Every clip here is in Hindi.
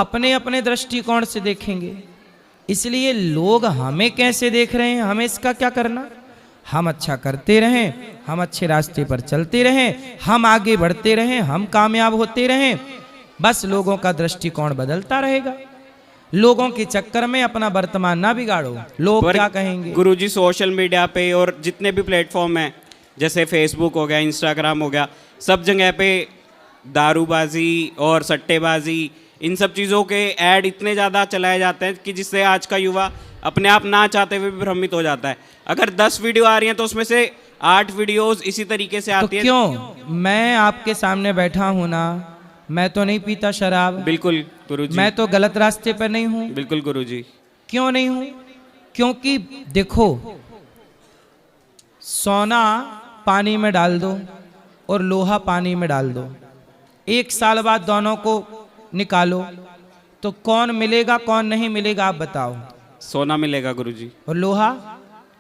अपने अपने दृष्टिकोण से देखेंगे। इसलिए लोग हमें कैसे देख रहे हैं, हमें इसका क्या करना। हम अच्छा करते रहें, हम अच्छे रास्ते पर चलते रहें, हम आगे बढ़ते रहें, हम कामयाब होते रहें, बस लोगों का दृष्टिकोण बदलता रहेगा। लोगों के चक्कर में अपना वर्तमान ना बिगाड़ो, लोग क्या कहेंगे। गुरुजी सोशल मीडिया पे और जितने भी प्लेटफॉर्म हैं, जैसे फेसबुक हो गया, इंस्टाग्राम हो गया, सब जगह पे दारूबाजी और सट्टेबाजी, इन सब चीज़ों के ऐड इतने ज़्यादा चलाए जाते हैं कि जिससे आज का युवा अपने आप ना चाहते हुए भी भ्रमित हो जाता है। अगर 10 वीडियो आ रही हैं तो उसमें से 8 वीडियोस इसी तरीके से आती तो हैं। क्यों, मैं आपके सामने बैठा हूं ना, मैं तो नहीं पीता शराब। बिल्कुल गुरुजी। मैं तो गलत रास्ते पर नहीं हूं। बिल्कुल गुरुजी। क्यों नहीं हूं? क्योंकि देखो, सोना पानी में डाल दो और लोहा पानी में डाल दो, 1 साल बाद दोनों को निकालो तो कौन मिलेगा कौन नहीं मिलेगा, आप बताओ। सोना मिलेगा गुरुजी। और लोहा?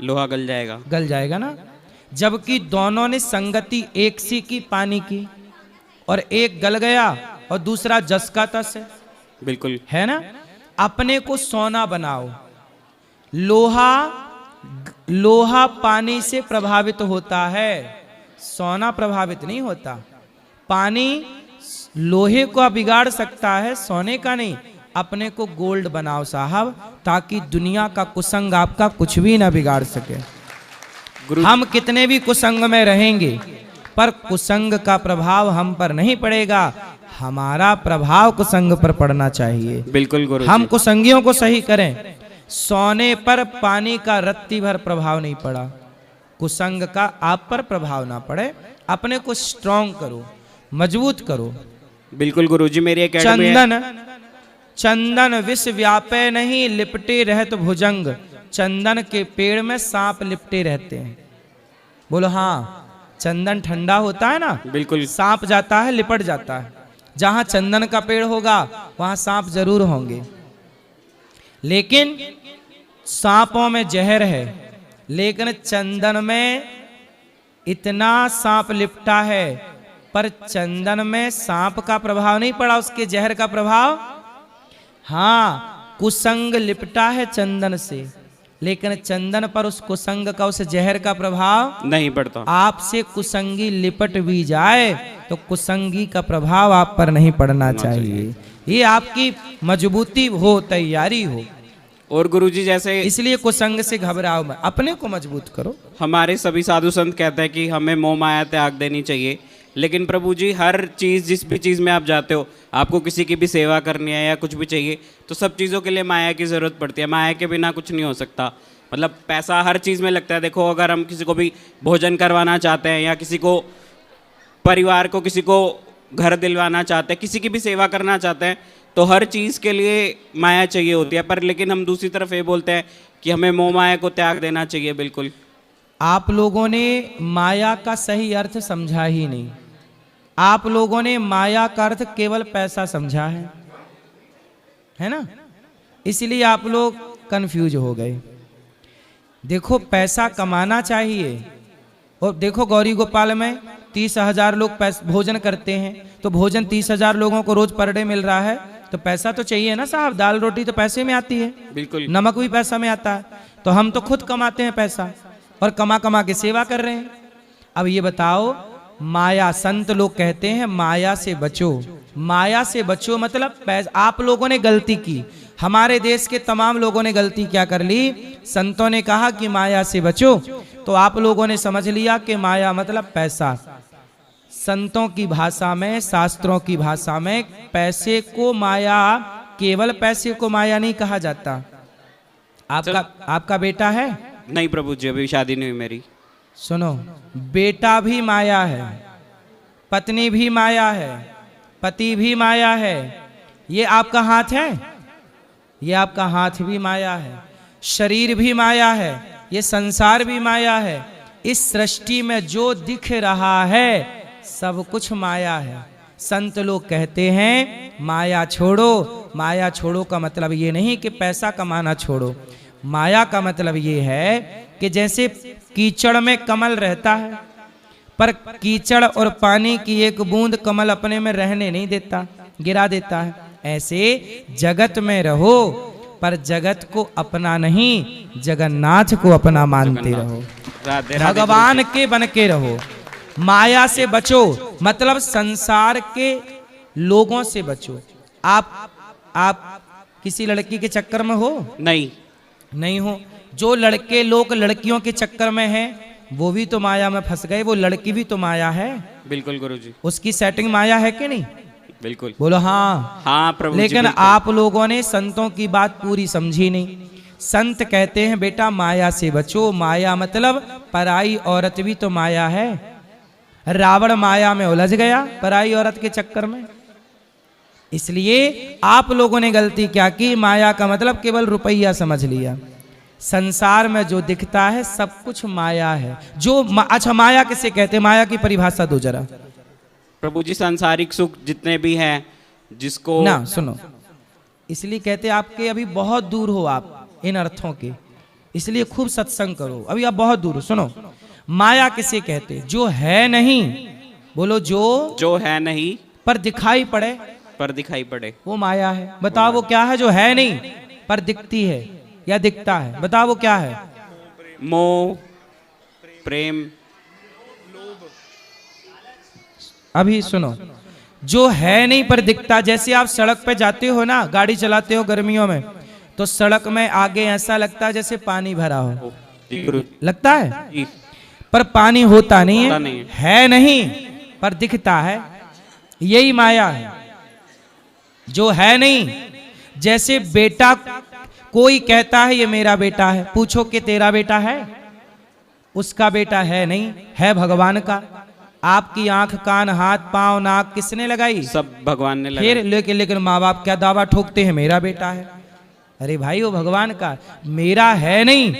लोहा गल जाएगा। गल जाएगा ना। जबकि दोनों ने संगति एक सी की पानी की, और एक गल गया और दूसरा जस का तस है। बिल्कुल है ना। अपने को सोना बनाओ। लोहा पानी से प्रभावित होता है, सोना प्रभावित नहीं होता। पानी लोहे को बिगाड़ सकता है, सोने का नहीं। अपने को गोल्ड बनाओ साहब, ताकि दुनिया का कुसंग आपका कुछ भी ना बिगाड़ सके। हम कितने भी कुसंग में रहेंगे, पर कुसंग का प्रभाव हम पर नहीं पड़ेगा, हमारा प्रभाव कुसंग पर पड़ना चाहिए। बिल्कुल गुरु। हम कुसंगियों को सही करें। सोने पर पानी का रत्ती भर प्रभाव नहीं पड़ा, कुसंग का आप पर प्रभाव ना पड़े। अपने को स्ट्रॉन्ग करो, मजबूत करो। बिल्कुल गुरुजी। मेरी एकेडमी है। चंदन विष व्यापे नहीं, लिपटे रहत भुजंग। चंदन के पेड़ में सांप लिपटे रहते हैं। बोलो हाँ। चंदन ठंडा होता है ना, बिल्कुल। सांप जाता है, लिपट जाता है। जहां चंदन का पेड़ होगा वहां सांप जरूर होंगे, लेकिन सांपों में जहर है। लेकिन चंदन में इतना सांप लिपटा है, पर चंदन में सांप का प्रभाव नहीं पड़ा, उसके जहर का प्रभाव। हाँ, कुसंग लिपटा है चंदन से, लेकिन चंदन पर उस कुसंग का, उस जहर का प्रभाव नहीं पड़ता। आपसे कुसंगी लिपट भी जाए तो कुसंगी का प्रभाव आप पर नहीं पड़ना चाहिए। ये आपकी मजबूती हो, तैयारी हो। और गुरुजी जैसे इसलिए कुसंग से घबराओ मत, अपने को मजबूत करो। हमारे सभी साधु संत कहते हैं कि हमें मोह माया त्याग देनी चाहिए, लेकिन प्रभु जी हर चीज़, जिस भी चीज़ में आप जाते हो, आपको किसी की भी सेवा करनी है या कुछ भी चाहिए, तो सब चीज़ों के लिए माया की ज़रूरत पड़ती है। माया के बिना कुछ नहीं हो सकता। मतलब पैसा हर चीज़ में लगता है। देखो, अगर हम किसी को भी भोजन करवाना चाहते हैं, या किसी को, परिवार को, किसी को घर दिलवाना चाहते हैं, किसी की भी सेवा करना चाहते हैं, तो हर चीज़ के लिए माया चाहिए होती है। पर लेकिन हम दूसरी तरफ ये बोलते हैं कि हमें मोह माया को त्याग देना चाहिए। बिल्कुल। आप लोगों ने माया का सही अर्थ समझा ही नहीं। आप लोगों ने माया का अर्थ केवल पैसा समझा है ना। इसलिए आप लोग कंफ्यूज हो गए। देखो, पैसा कमाना चाहिए। और देखो, गौरी गोपाल में 30,000 लोग भोजन करते हैं, तो भोजन 30,000 लोगों को रोज पर डे मिल रहा है, तो पैसा तो चाहिए ना साहब। दाल रोटी तो पैसे में आती है, बिल्कुल। नमक भी पैसा में आता है। तो हम तो खुद कमाते हैं पैसा, और कमा कमा के सेवा कर रहे हैं। अब ये बताओ, माया, संत लोग कहते हैं माया से बचो। माया से बचो मतलब आप लोगों ने गलती की। हमारे देश के तमाम लोगों ने गलती क्या कर ली, संतों ने कहा कि माया से बचो, तो आप लोगों ने समझ लिया कि माया मतलब पैसा। संतों की भाषा में, शास्त्रों की भाषा में, पैसे को माया, केवल पैसे को माया नहीं कहा जाता। आपका बेटा है? नहीं प्रभु जी, अभी शादी नहीं हुई मेरी। सुनो, बेटा भी माया है, पत्नी भी माया है, पति भी माया है। ये आपका हाथ है, ये आपका हाथ भी माया है, शरीर भी माया है, ये संसार भी माया है। इस सृष्टि में जो दिख रहा है सब कुछ माया है। संत लोग कहते हैं माया छोड़ो। माया छोड़ो का मतलब ये नहीं कि पैसा कमाना छोड़ो। माया का मतलब ये है कि जैसे कीचड़ में कमल रहता है, पर कीचड़ और पानी की एक बूंद कमल अपने में रहने नहीं देता, गिरा देता है। ऐसे जगत में रहो, पर जगत को अपना नहीं, जगन्नाथ को अपना मानते रहो। राधे राधे भगवान के बन के रहो, माया से बचो, मतलब संसार के लोगों से बचो। आप किसी लड़की के चक्कर में हो? नहीं हो। जो लड़के लोग लड़कियों के चक्कर में हैं, वो भी तो माया में फंस गए, वो लड़की भी तो माया है। बिल्कुल गुरुजी, उसकी सेटिंग माया है कि नहीं? बिल्कुल। बोलो हाँ। हाँ प्रभु जी, लेकिन बिल्कुल। आप लोगों ने संतों की बात पूरी समझी नहीं। संत कहते हैं बेटा माया से बचो। माया मतलब पराई औरत भी तो माया है। रावण माया में उलझ गया पराई औरत के चक्कर में। इसलिए आप लोगों ने गलती क्या की, माया का मतलब केवल रुपया समझ लिया। संसार में जो दिखता है सब कुछ माया है। अच्छा माया किसे कहते हैं? माया की परिभाषा दो जरा। प्रभु जी, सांसारिक सुख जितने भी हैं, जिसको ना सुनो, इसलिए कहते आपके अभी बहुत दूर हो आप इन अर्थों के, इसलिए खूब सत्संग करो। अभी आप बहुत दूर हो। सुनो, माया किसे कहते? जो है नहीं, बोलो जो है नहीं पर दिखाई पड़े, पर दिखाई पड़े, वो माया है। बताओ वो क्या है? जो है नहीं पर दिखती है या दिखता है, बताओ वो क्या है? मोह, प्रेम। अभी सुनो, जो है नहीं पर दिखता। जैसे आप सड़क पे जाते हो ना, गाड़ी चलाते हो गर्मियों में, तो सड़क में आगे ऐसा लगता है जैसे पानी भरा हो, जी गुरु लगता है, जी। पर पानी होता नहीं होता है, नहीं है नहीं पर दिखता है। यही माया है, जो है नहीं। जैसे बेटा, कोई कहता है ये मेरा बेटा है, पूछो कि तेरा बेटा है? उसका बेटा है नहीं, है भगवान का। आपकी आंख, कान, हाथ, पांव, नाक किसने लगाई? सब भगवान ने लगाई। फिर लेकिन माँ बाप क्या दावा ठोकते हैं, मेरा बेटा है। अरे भाई वो भगवान का, मेरा है नहीं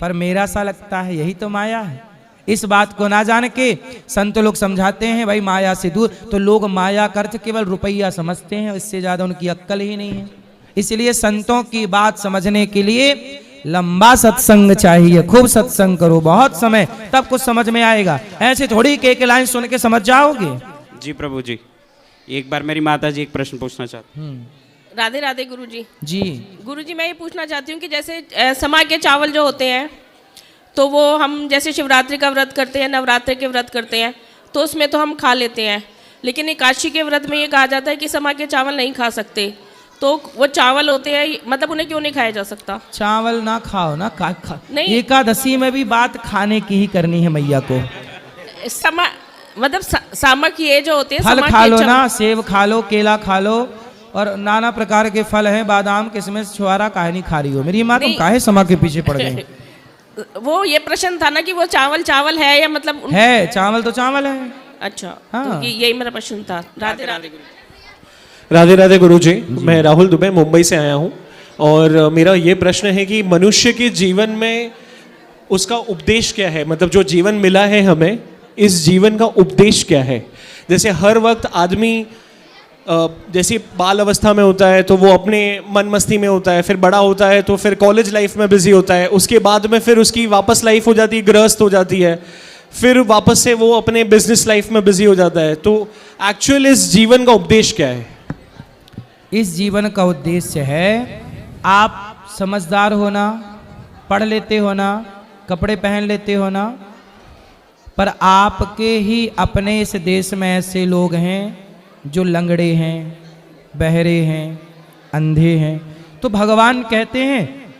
पर मेरा सा लगता है, यही तो माया है। इस बात को ना जान के संत लोग समझाते हैं भाई माया से दूर। तो लोग माया का अर्थ केवल रुपया समझते हैं, इससे ज्यादा उनकी अक्ल ही नहीं है। इसलिए संतों की बात समझने के लिए लंबा सत्संग चाहिए। खूब सत्संग करो, बहुत समय, तब कुछ समझ में आएगा। ऐसे थोड़ी के एक लाइन सुन के समझ जाओगे। जी प्रभु जी, एक बार मेरी माता जी एक प्रश्न पूछना चाहती। राधे राधे गुरुजी। जी गुरुजी, मैं ये पूछना चाहती हूँ कि जैसे समा के चावल जो होते हैं, तो वो हम जैसे शिवरात्रि का व्रत करते हैं, नवरात्रि के व्रत करते हैं, तो उसमें तो हम खा लेते हैं। लेकिन एकादशी के व्रत में ये कहा जाता है कि समा के चावल नहीं खा सकते। तो वो चावल होते हैं, मतलब उन्हें क्यों नहीं खाया जा सकता? चावल ना खाओ ना, नहीं। एकादशी में भी बात खाने की ही करनी है मैया को। समा मतलब सामक ये जो होते हैं, फल समा खा के लो चावल- ना, सेब खा लो, केला खा लो, और नाना प्रकार के फल हैं, बादाम, किशमिश, छुआरा, काहे नहीं खा रही हो? मेरी माँ, तुम नहीं। काहे समा के पीछे पड़ गई? वो ये प्रश्न था ना कि वो चावल चावल है या मतलब है, चावल तो चावल है। अच्छा, हाँ। तो यही मेरा प्रश्न था। राधे राधे। राधे राधे गुरुजी। मैं राहुल दुबे मुंबई से आया हूँ, और मेरा ये प्रश्न है कि मनुष्य के जीवन में उसका उपदेश क्या है? मतलब जो जीवन मिला है हमें, इस जीवन का उपदेश क्या है? जैसे हर वक्त आदमी जैसे बाल अवस्था में होता है तो वो अपने मन मस्ती में होता है, फिर बड़ा होता है तो फिर कॉलेज लाइफ में बिजी होता है, उसके बाद में फिर उसकी वापस लाइफ हो जाती है, गृहस्थ हो जाती है, फिर वापस से वो अपने बिजनेस लाइफ में बिजी हो जाता है। तो एक्चुअल इस जीवन का उपदेश क्या है? इस जीवन का उद्देश्य है आप समझदार होना, पढ़ लेते हो ना, कपड़े पहन लेते हो ना, पर आपके ही अपने इस देश में ऐसे लोग हैं जो लंगड़े हैं, बहरे हैं, अंधे हैं। तो भगवान कहते हैं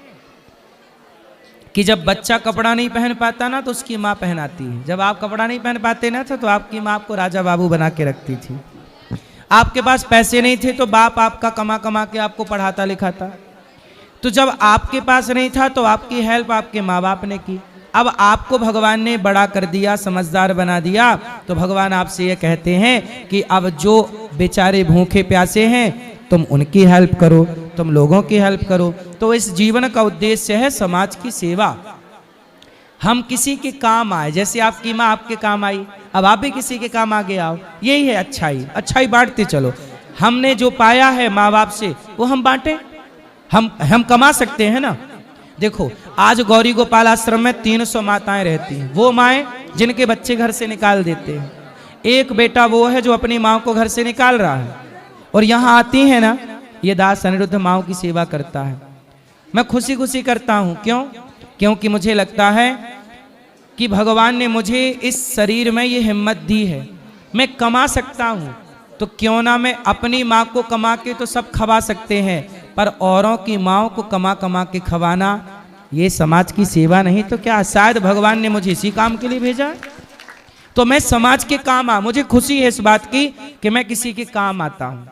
कि जब बच्चा कपड़ा नहीं पहन पाता ना तो उसकी माँ पहनाती है। जब आप कपड़ा नहीं पहन पाते ना तो आपकी माँ आपको राजा बाबू बना के रखती थी। आपके पास पैसे नहीं थे तो बाप आपका कमा कमा के आपको पढ़ाता लिखाता। तो जब आपके पास नहीं था तो आपकी हेल्प आपके माँ बाप ने की। अब आपको भगवान ने बड़ा कर दिया, समझदार बना दिया, तो भगवान आपसे ये कहते हैं कि अब जो बेचारे भूखे प्यासे हैं तुम उनकी हेल्प करो, तुम लोगों की हेल्प करो। तो इस जीवन का उद्देश्य है समाज की सेवा। हम किसी के काम आए, जैसे आपकी माँ आपके काम आई, अब आप भी किसी के काम आगे आओ। यही है अच्छाई, अच्छाई बांटते चलो। हमने जो पाया है माँ बाप से वो हम बांटे। हम कमा सकते हैं ना। देखो आज गौरी गोपाल आश्रम में 300 माताएं रहती हैं। वो माएँ जिनके बच्चे घर से निकाल देते हैं। एक बेटा वो है जो अपनी माँ को घर से निकाल रहा है, और यहाँ आती है ना ये दास अनिरुद्ध माओ की सेवा करता है। मैं खुशी खुशी करता हूँ। क्यों? क्योंकि मुझे लगता है कि भगवान ने मुझे इस शरीर में ये हिम्मत दी है, मैं कमा सकता हूँ, तो क्यों ना मैं अपनी माँ को कमा के तो सब खवा सकते हैं, पर औरों की माँओं को कमा कमा के खवाना ये समाज की सेवा नहीं तो क्या? शायद भगवान ने मुझे इसी काम के लिए भेजा है, तो मैं समाज के काम मुझे खुशी है इस बात की कि मैं किसी के काम आता हूँ,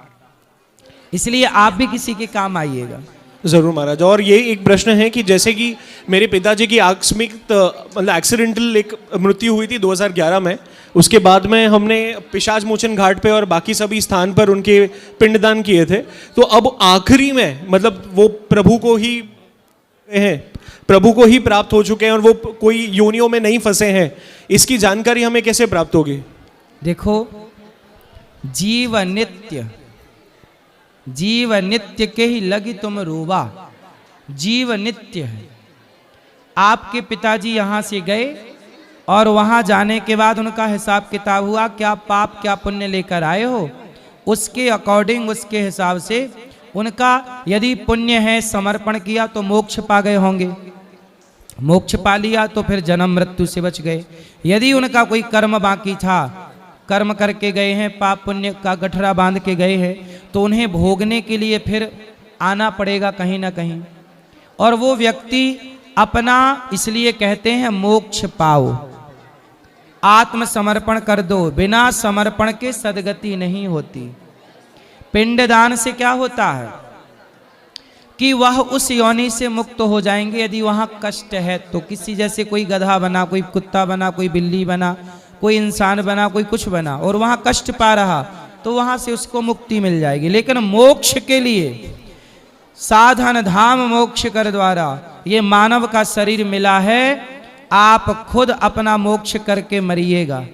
इसलिए आप भी किसी के काम आइएगा। जरूर महाराज। और ये एक प्रश्न है कि जैसे कि मेरे पिताजी की आकस्मिक मतलब एक्सीडेंटल एक मृत्यु हुई थी 2011 में, उसके बाद में हमने पिशाच मोचन घाट पे और बाकी सभी स्थान पर उनके पिंडदान किए थे। तो अब आखिरी में मतलब वो प्रभु को ही प्राप्त हो चुके हैं और वो कोई योनियों में नहीं फंसे हैं, इसकी जानकारी हमें कैसे प्राप्त होगी? देखो, जीव नित्य के ही लगी तुम रोवा, जीव नित्य है। आपके पिताजी यहाँ से गए और वहाँ जाने के बाद उनका हिसाब किताब हुआ, क्या पाप क्या पुण्य लेकर आए हो, उसके अकॉर्डिंग उसके हिसाब से उनका यदि पुण्य है समर्पण किया तो मोक्ष पा गए होंगे, मोक्ष पा लिया तो फिर जन्म मृत्यु से बच गए। यदि उनका कोई कर्म बाकी था, कर्म करके गए हैं, पाप पुण्य का गठरा बांध के गए हैं, तो उन्हें भोगने के लिए फिर आना पड़ेगा कहीं ना कहीं, और वो व्यक्ति अपना इसलिए कहते हैं मोक्ष पाओ, आत्मसमर्पण कर दो, बिना समर्पण के सदगति नहीं होती। पिंडदान से क्या होता है कि वह उस योनि से मुक्त हो जाएंगे। यदि वहाँ कष्ट है तो किसी जैसे कोई गधा बना, कोई कुत्ता बना, कोई बिल्ली बना, कोई इंसान बना, कोई कुछ बना, और वहाँ कष्ट पा रहा तो वहाँ से उसको मुक्ति मिल जाएगी। लेकिन मोक्ष के लिए साधन धाम मोक्ष कर द्वारा ये मानव का शरीर मिला है, आप खुद अपना मोक्ष करके मरिएगा।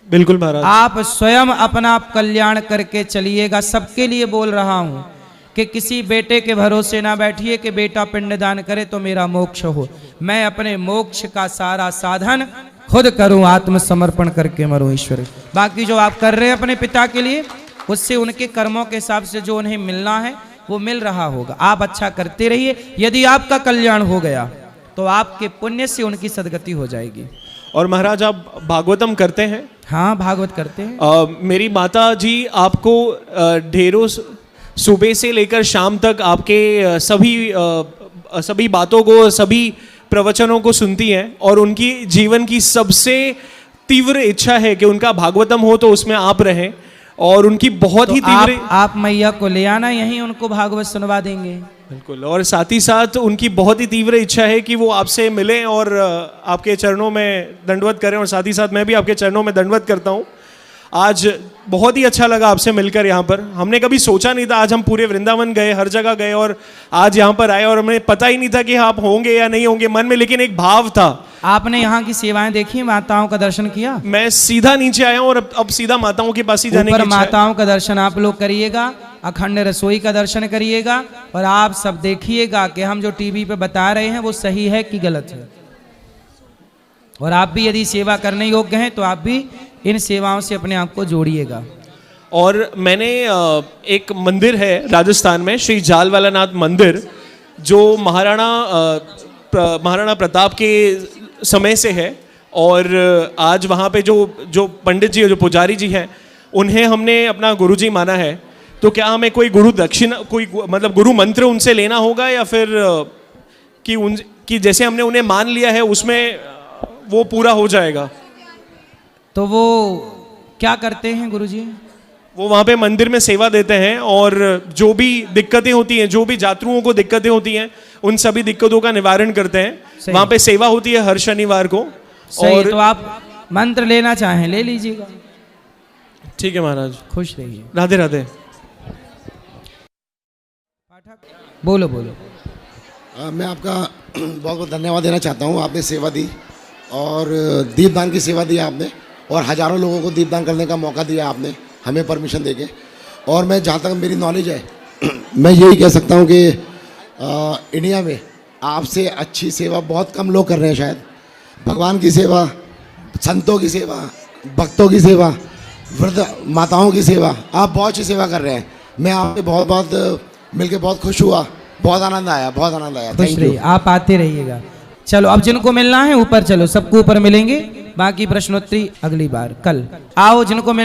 बिल्कुल महाराज। आप स्वयं अपना कल्याण करके चलिएगा। सबके लिए बोल रहा हूँ कि किसी बेटे के भरोसे ना बैठिए कि बेटा पिंडदान करे तो मेरा मोक्ष हो। मैं अपने मोक्ष का सारा साधन खुद करूं, आत्मसमर्पण करके मरूं ईश्वर। बाकी जो आप कर रहे हैं अपने पिता के लिए, उससे उनके कर्मों के हिसाब से जो उन्हें मिलना है वो मिल रहा होगा। आप अच्छा करते रहिए, यदि आपका कल्याण हो गया तो आपके पुण्य से उनकी सदगति हो जाएगी। और महाराज आप भागवतम करते हैं? हाँ, भागवत करते हैं। मेरी माता जी आपको ढेरों सुबह से लेकर शाम तक आपके सभी बातों को, सभी प्रवचनों को सुनती हैं, और उनकी जीवन की सबसे तीव्र इच्छा है कि उनका भागवतम हो तो उसमें आप रहें, और उनकी बहुत ही तीव्र आप मैया को ले आना, यहीं उनको भागवत सुनवा देंगे। बिल्कुल। और साथ ही साथ उनकी बहुत ही तीव्र इच्छा है कि वो आपसे मिलें और आपके चरणों में दंडवत करें, और साथ ही साथ मैं भी आपके चरणों में दंडवत करता हूँ। आज बहुत ही अच्छा लगा आपसे मिलकर यहाँ पर। हमने कभी सोचा नहीं था, आज हम पूरे वृंदावन गए, हर जगह गए, और आज यहाँ पर आए, और हमें पता ही नहीं था कि आप होंगे या नहीं होंगे मन में, लेकिन एक भाव था। आपने यहाँ की सेवाएं देखी, माताओं का दर्शन किया? मैं सीधा नीचे आया हूँ और अब सीधा माताओं के पास ही जाने की इच्छा है। माताओं का दर्शन आप लोग करिएगा, अखंड रसोई का दर्शन करिएगा, और आप सब देखिएगा कि हम जो टीवी पे बता रहे हैं वो सही है कि गलत है। और आप भी यदि सेवा करने योग्य हैं तो आप भी इन सेवाओं से अपने आप को जोड़िएगा। और मैंने एक मंदिर है राजस्थान में, श्री जालवालानाथ मंदिर, जो महाराणा प्रताप के समय से है, और आज वहाँ पे जो पंडित जी, जो पुजारी जी हैं, उन्हें हमने अपना गुरुजी माना है। तो क्या हमें कोई गुरु दक्षिणा, कोई मतलब गुरु मंत्र उनसे लेना होगा, या फिर कि जैसे हमने उन्हें मान लिया है उसमें वो पूरा हो जाएगा? तो वो क्या करते हैं गुरुजी? वो वहाँ पे मंदिर में सेवा देते हैं, और जो भी दिक्कतें होती हैं, जो भी यात्रुओं को दिक्कतें होती हैं, उन सभी दिक्कतों का निवारण करते हैं। वहाँ पे सेवा होती है हर शनिवार को। और तो आप मंत्र लेना चाहें ले लीजिएगा। ठीक है महाराज, खुश रहिए। राधे राधे। बोलो बोलो। मैं आपका बहुत बहुत धन्यवाद देना चाहता हूँ। आपने सेवा दी, और दीपदान की सेवा दी आपने, और हज़ारों लोगों को दीपदान करने का मौका दिया आपने, हमें परमिशन देके। और मैं जहाँ तक मेरी नॉलेज है मैं यही कह सकता हूँ कि इंडिया में आपसे अच्छी सेवा बहुत कम लोग कर रहे हैं शायद। भगवान की सेवा, संतों की सेवा, भक्तों की सेवा, वृद्ध माताओं की सेवा, आप बहुत अच्छी सेवा कर रहे हैं। मैं आपसे बहुत बहुत मिलके बहुत खुश हुआ, बहुत आनंद आया, बहुत आनंद आया। खुश थैंक यू। रहिए, आप आते रहिएगा। चलो अब जिनको मिलना है ऊपर चलो, सबको ऊपर मिलेंगे, बाकी प्रश्नोत्तरी अगली बार कल। आओ जिनको मिल